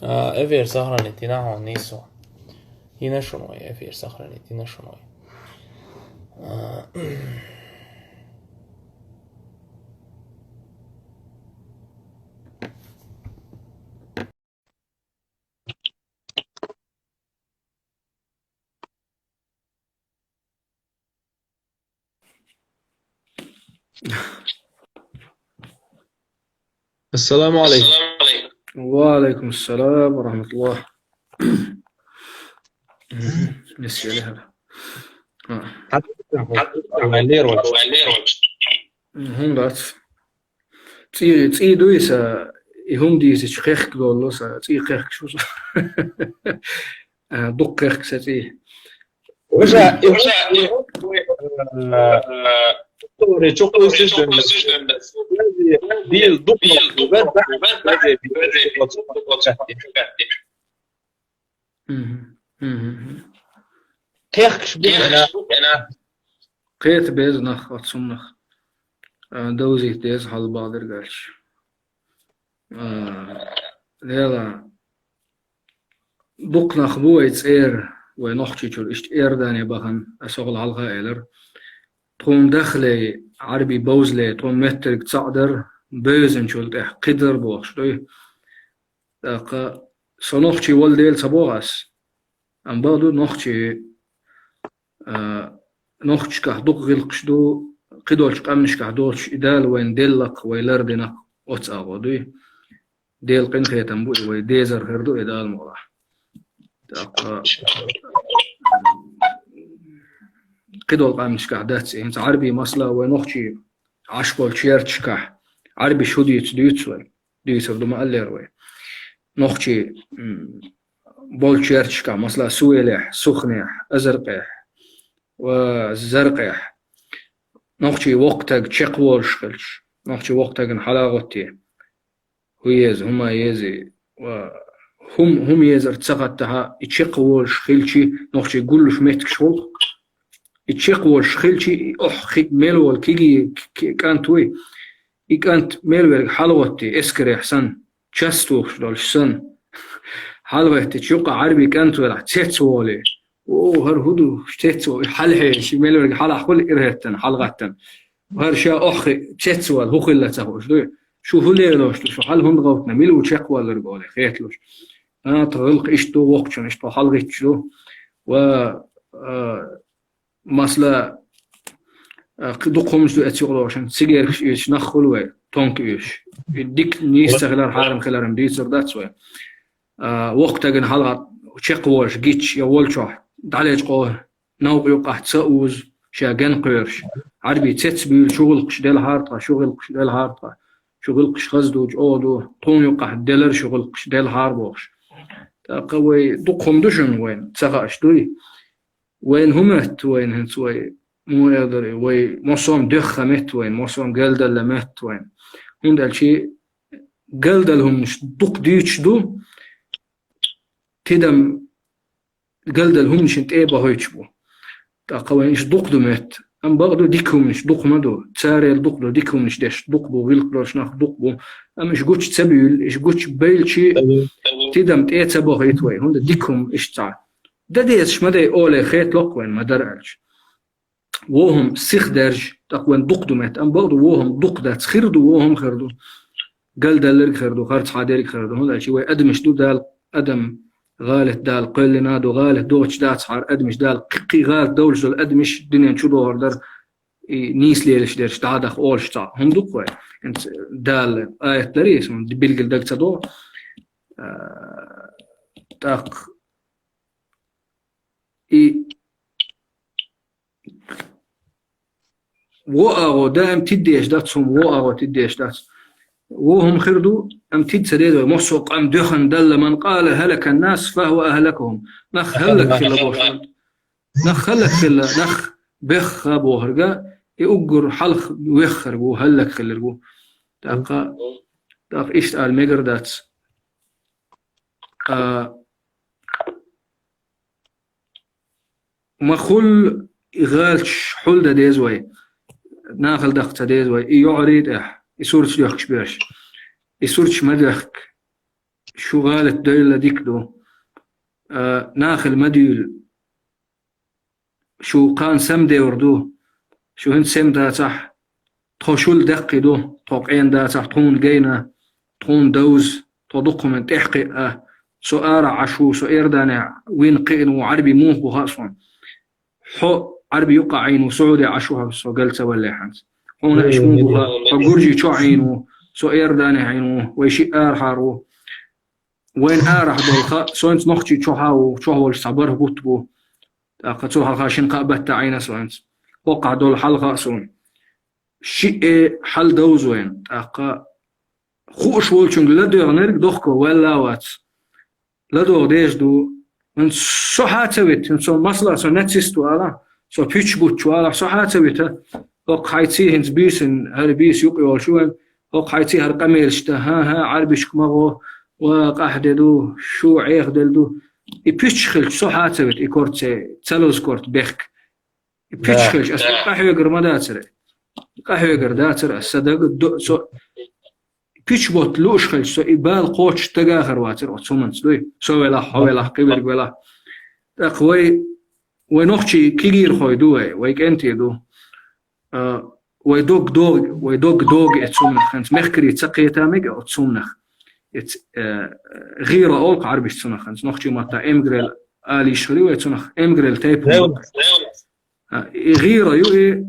Ever sahraneti näha niisu. Yine şunu ever sahraneti yine şunu. Esselamu aleyküm. وعليكم السلام ورحمة الله. نسي لها. هم دات. تي دويسا يهم دي تشخيخ قولو سا تي خيخ شو سا دق خيخ ستي. وجا Doğru çok özür değil duplo ben كيخش أنا قيت بيز نخ أتصمخ دوزي تيز حال بادر قالش ليلا دق نخبو يتسير ونخشي شو إشت إير داني بخن أسوغل حلقة إيلر تون دخلي عربي بوزلي تون مترك تصعدر بيزن شو قدر بوخش دوي داقا سنخشي والديل سبوغاس أم بادو نخشي نخش كه دق غلقش دو قدولش قمش كه دولش إدال وين دلق ويلردنق أتساغو دوي ديل قن خيتم بوي وي ديزر هردو إدال مغاح داقا قدول قمش كه داتسي هنس عربي مصلا ونخشي عشبول شيرتش كه عربي شو ديتس ديتس وي ديتس دو مقلر وي نخشي بول شيرتش كه مصلا سويلح سخنح أزرقح وزرقح نخشي وقتك تشقوش خلش نخشي وقتك حلاغتي ويز هما يزي وهم يزر تسقطها تشقوش خلشي نخشي قولش ميتك شغل تشقوش خلشي ميلول كيجي كانت وي كانت ميلول حلوتي اسكري احسن تشستوش دولشسن حلوتي تشقى عربي كانت ولا تسيتسولي هر هدو شتيتسو حلحي شميلو حلح كل إرهتن حلقتن وهر شا أخي تسيتسو هو خلا تهوش دوي شو هو ليلوش شو حل هم غوتنا ميلو تشق ولا رجولي خيتلوش أنا تغلق إشتو وقتشن إشتو حلقة شلو و مثلا دقهم شو أتشغلوشن سيجر إيش نخلوه تونك إيش ديك نيستغلر حارم خلارم ديتر داتسوي وقتها جن حلقة تشق وش جيتش يولشوا دعليج قوه نوق يقع تسأوز شاقن قيرش عربي تتسبيل شغل قش ديل هارطة شغل قش ديل هارطة شغل قش غزدو جعودو طون يقع ديلر شغل قش ديل هاربوش تاقوي دقهم دشن وين تسغاش دوي وين همت وين هنسوي مو يقدر وي مصوم دخة مت وين مصوم قلدل لمت وين هندل شي قلدلهم دق ديتش دو تدم قلدل هم نش نتقابه هيتشبو تاقوين إيش دق دمت أم بغدو ديكهم نش دق مدو تساري الدق ديكهم نش دش دق بو ويلقلوش ناخ دق بو أم إيش قوتش تسبيل إيش قوتش بيل شي تدم تقيت سبو هيتوي هند ديكهم إيش تاع ده ديش مدى أولي خيط لقوين ما درعش وهم سيخ درج تاقوين دق دمت أم بغدو وهم دق دات خيردو وهم خيردو قلدل لرق خيردو خارج حاديرك خيردو هند شي أدمش دو دال أدم غالت دال قل نادو غالت دوتش دات صار أدمش دال قي غالت دولش دول أدمش دنيا شو دور در نيس ليلش درش تعدخ أولش تاع هم دقوة انت دال آية تريس من بيلقل دقت دو تاق وآغو دائم تديش داتهم وآغو تديش دات وهم خردوا أم تدسديد ومسوق أم دخن دل من قال هلك الناس فهو أهلكهم نخ هلك في اللبوش نخ هلك في نخ بخ أبو هرجا يأجر حلق ويخر بو هلك خلربو تاق إيش قال ميجر دات ما خل يغالش حل دا ديزوي ناخل دقت ديزوي يعرض يسورش يخش بيرش يسورش مدرخك شو قالت دولة ديكدو ناخل مديول شو كان سمدي وردو شو هند سمدا صح تخشول دقي دو توقعين دا صح تخون جينا تخون دوز تضق من تحقق سؤال عشو سؤال دانا وين قين وعربي موه وهاصون حو عربي يقع عينو سعودي عشوها سو قلت ولا حنس هنا اشمو بها فقرجي شو عينو سؤال دانا عينو ويشي هارو وين راح بالخا سوينت نختي شو هاو شو هو الصبر بوتبو قتو هالخاشين قابت عينا سوينت وقع دول حلقة سون شيء حل دوز وين أقا خوش ولشون لدو نرق دخكو ولا وات لدو ديش دو من سو حاتويت من سو مصلا سو نتسيستو على سو بيتش بوتشو على سو حاتويت وق حيتي هنز بيسن هر بيس يقي والشوين وق حيتي هر قميل ها عربيش كمغو وقاحددو شو عيخ دلدو يبيتش خلش سو حاتويت يكورت تسلوز كورت بيخك يبيتش خلش أصلا قاحوي قرما داتر قاحوي قر داتر الصدق دو سو بيتش بوت لوش خلش سو إبال قوش تقاخر واتر وتسومنس دوي سو ولا حولا قبل ولا أقوي ونخشي كيغير خوي دوي ويك انتي دو ويدوق دوغ اتسومنخ خنس مخكري تسقيتا ميغا اتسومنخ غيرة أولق عربي تسونخ خنس نخشي ماتا إمغريل آلي شري ويتسونخ إمغريل تايبو غيرة يوئي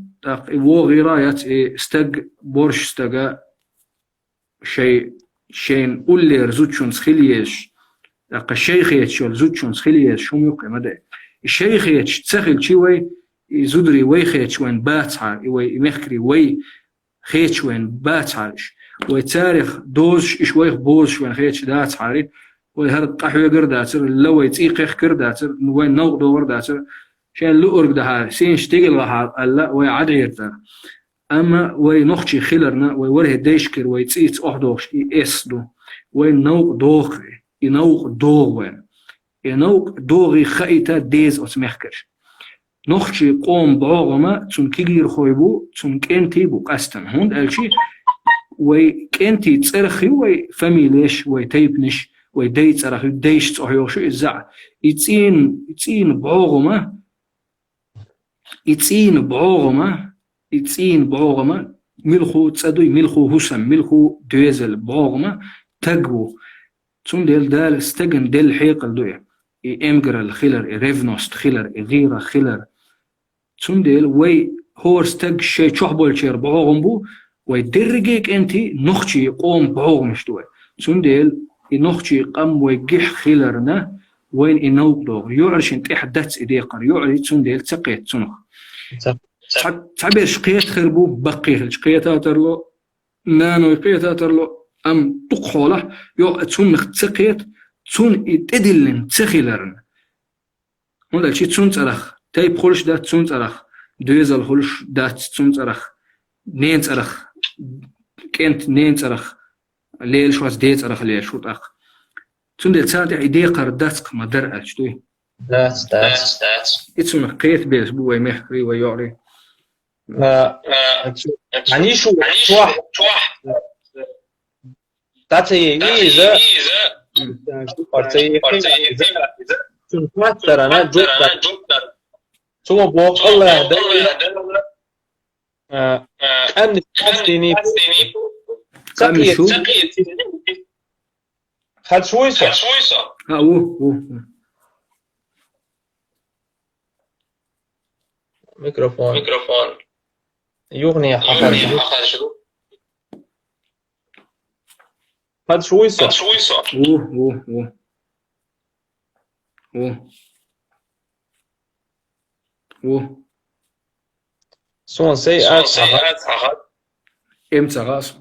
وو غيرة يات استق بورش استقا شين أولير زوتشون سخيليش الشيخ يتشول زوتشون سخيليش شو يوقع مدى الشيخ يتش تسخيل شوي يزودري وي خيتش وين باتعا وي مخكري وي خيتش وين باتعاش وتاريخ دوز شوي بوز وين خيتش دات عاري وهر قحوي قرداتر لو يتيقخ قرداتر وين نوق دور داتر شان لو أرق ده سين شتيقل لها ألا وي عديرتر أما وي نخشي خيلرنا وي وره ديشكر وي تيت أحدوش إس دو وين نوق دوغ ينوق دوغ وين ينوق دوغي خيتا ديز أتمخكر نخشي قوم بعوغما تون كيغير خويبو تون كنتي بو قستن هون ألشي وي كنتي تصرخي وي فاميليش وي تيبنش وي دي تصرخي ديش تصحيوشو إزع يتين بعوغما ملخو تصدوي ملخو هسم ملخو دويزل بعوغما تقو تون دال استقن دل حيقل دوية إمجرال خيلر ريفنوست خيلر غيرة خيلر تون وي هورس تق شي تشحبول شير بعوغم بو ويدرجيك انتي نخشي قوم بعوغم شتوي تون نخشي قم ويجح خيلرنا وين ينوق دوغ يعرش انت احدث إديقر يعري تون تقيت تنخ تعبير شقيت خربو بقيه شقيت اترلو نانو شقيت اترلو ام تقخوله يو تون تقيت تون يتدلن تخيلرن هذا الشيء تون ترخ تايب خلش دات تون ترخ دويزل خلش دات تون ترخ نين ترخ كنت نين ترخ ليل شواز دي ترخ ليل شو ترخ تون دل ساعة إديقر داتك ما درأل شتوي دات يتسون قيت بيس بوي مخري ويعري يعني شو واحد تاتي إذا شو بارتي شو ماتر أنا جوكر ثم بوق الله دولة أن تحسيني سقيت خد شويسة ميكروفون يغني حقا خد شويسة سون سيئات امتى غاص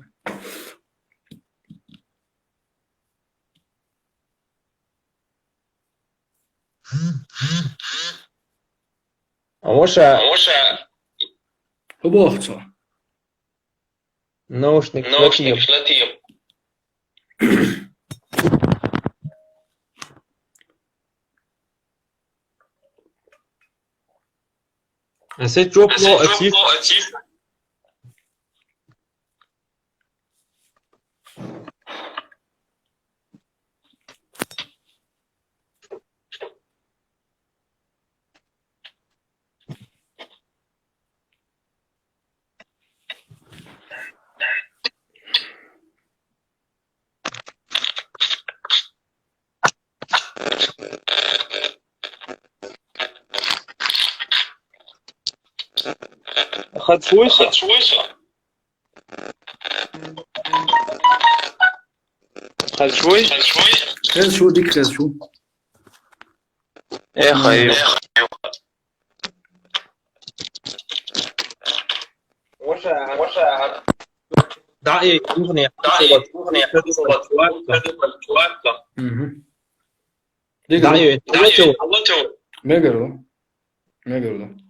ومشا هبوخته نوشنك لطيف نسيت جوب لو أتيف خد شويشة خد شوي خذ شو ديك خذ شو ايه خيو وش دعي أغنية ديك دعي ما يقدروا